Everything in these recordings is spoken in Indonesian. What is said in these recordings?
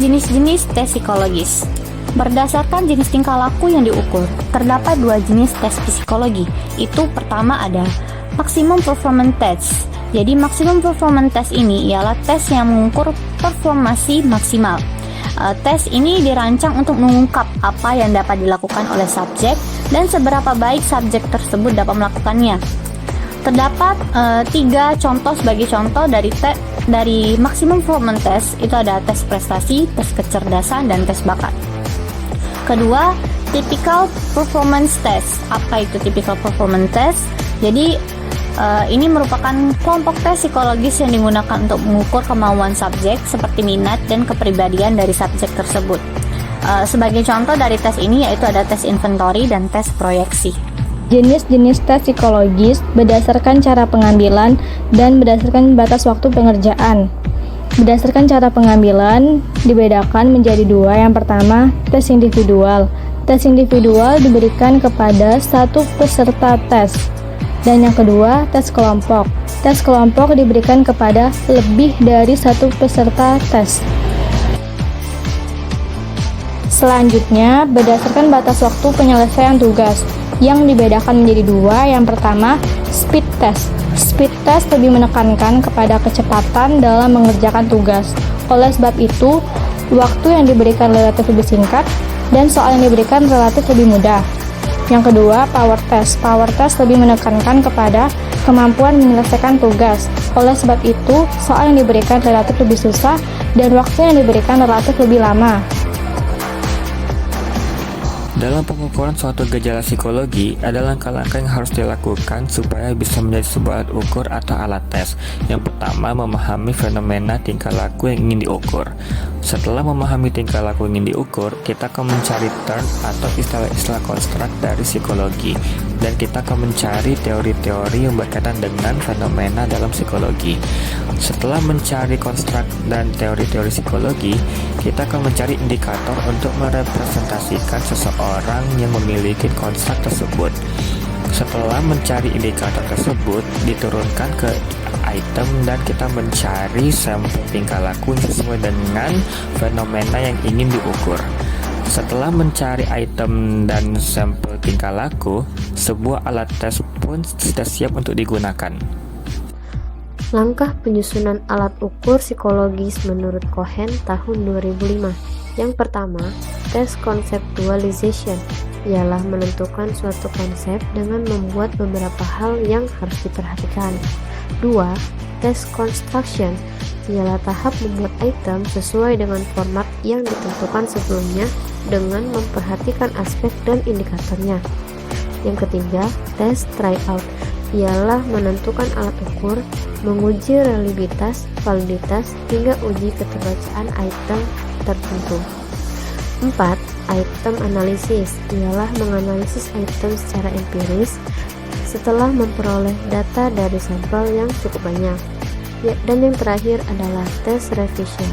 Jenis-jenis tes psikologis. Berdasarkan jenis tingkah laku yang diukur, terdapat dua jenis tes psikologi. Itu pertama ada Maximum Performance Test. Jadi Maximum Performance Test ini ialah tes yang mengukur performasi maksimal. Tes ini dirancang untuk mengungkap apa yang dapat dilakukan oleh subjek dan seberapa baik subjek tersebut dapat melakukannya. Terdapat 3 contoh sebagai contoh dari Maximum Performance Test. Itu ada tes prestasi, tes kecerdasan, dan tes bakat. Kedua, Typical Performance Test. Apa itu Typical Performance Test? Jadi ini merupakan kelompok tes psikologis yang digunakan untuk mengukur kemauan subjek seperti minat dan kepribadian dari subjek tersebut. Sebagai contoh dari tes ini yaitu ada tes inventory dan tes proyeksi. Jenis-jenis tes psikologis berdasarkan cara pengambilan dan berdasarkan batas waktu pengerjaan. Berdasarkan cara pengambilan dibedakan menjadi dua. Yang pertama, tes individual. Tes individual diberikan kepada satu peserta tes. Dan yang kedua, tes kelompok. Tes kelompok diberikan kepada lebih dari satu peserta tes. Selanjutnya, berdasarkan batas waktu penyelesaian tugas yang dibedakan menjadi dua. Yang pertama, speed test. Speed test lebih menekankan kepada kecepatan dalam mengerjakan tugas. Oleh sebab itu, waktu yang diberikan relatif lebih singkat dan soal yang diberikan relatif lebih mudah. Yang kedua, power test. Power test lebih menekankan kepada kemampuan menyelesaikan tugas. Oleh sebab itu, soal yang diberikan relatif lebih susah dan waktu yang diberikan relatif lebih lama. Dalam pengukuran suatu gejala psikologi, ada langkah-langkah yang harus dilakukan supaya bisa menjadi sebuah alat ukur atau alat tes. Yang pertama, memahami fenomena tingkah laku yang ingin diukur. Setelah memahami tingkah laku yang ingin diukur, kita akan mencari term atau istilah-istilah konstruk dari psikologi, dan kita akan mencari teori-teori yang berkaitan dengan fenomena dalam psikologi. Setelah mencari konstruk dan teori-teori psikologi, kita akan mencari indikator untuk merepresentasikan seseorang yang memiliki konstruk tersebut. Setelah mencari indikator tersebut, diturunkan ke item dan kita mencari sampel tingkah laku sesuai dengan fenomena yang ingin diukur. Setelah mencari item dan sampel tingkah laku, sebuah alat tes pun sudah siap untuk digunakan. Langkah penyusunan alat ukur psikologis menurut Cohen tahun 2005. Yang pertama, tes conceptualization ialah menentukan suatu konsep dengan membuat beberapa hal yang harus diperhatikan. 2. Tes construction ialah tahap membuat item sesuai dengan format yang ditentukan sebelumnya dengan memperhatikan aspek dan indikatornya. Yang ketiga, tes tryout ialah menentukan alat ukur, menguji reliabilitas, validitas, hingga uji keterbacaan item tertentu. 4. Item analisis ialah menganalisis item secara empiris setelah memperoleh data dari sampel yang cukup banyak. Dan yang terakhir adalah tes revision,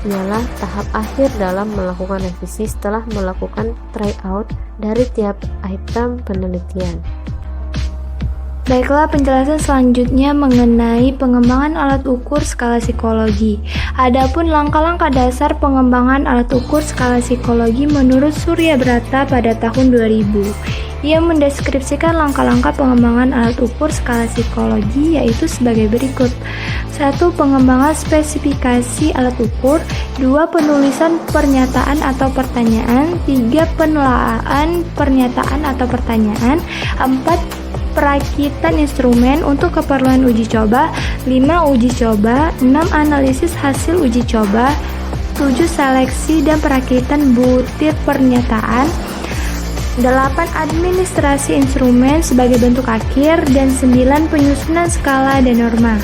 ialah tahap akhir dalam melakukan revisi setelah melakukan tryout dari tiap item penelitian. Baiklah, penjelasan selanjutnya mengenai pengembangan alat ukur skala psikologi. Adapun langkah-langkah dasar pengembangan alat ukur skala psikologi menurut Surya Brata pada tahun 2000. Ia mendeskripsikan langkah-langkah pengembangan alat ukur skala psikologi yaitu sebagai berikut. 1. Pengembangan spesifikasi alat ukur. 2. Penulisan pernyataan atau pertanyaan. 3. Penelaahan pernyataan atau pertanyaan. 4. Perakitan instrumen untuk keperluan uji coba. 5. Uji coba. 6. Analisis hasil uji coba. 7. Seleksi dan perakitan butir pernyataan. 8. Administrasi instrumen sebagai bentuk akhir. Dan 9. Penyusunan skala dan norma.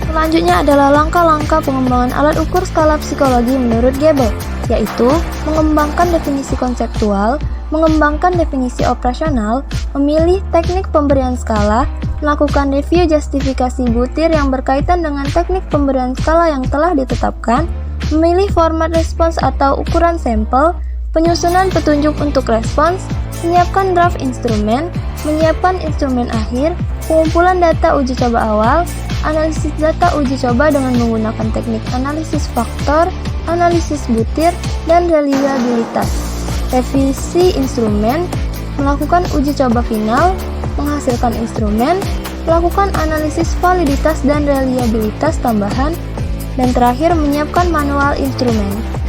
Selanjutnya adalah langkah-langkah pengembangan alat ukur skala psikologi menurut Gebel, yaitu mengembangkan definisi konseptual, mengembangkan definisi operasional, memilih teknik pemberian skala, melakukan review justifikasi butir yang berkaitan dengan teknik pemberian skala yang telah ditetapkan, memilih format respons atau ukuran sampel, penyusunan petunjuk untuk respons, menyiapkan draft instrumen, menyiapkan instrumen akhir, pengumpulan data uji coba awal, analisis data uji coba dengan menggunakan teknik analisis faktor, analisis butir, dan reliabilitas. Revisi instrumen, melakukan uji coba final, menghasilkan instrumen, melakukan analisis validitas dan reliabilitas tambahan, dan terakhir menyiapkan manual instrumen.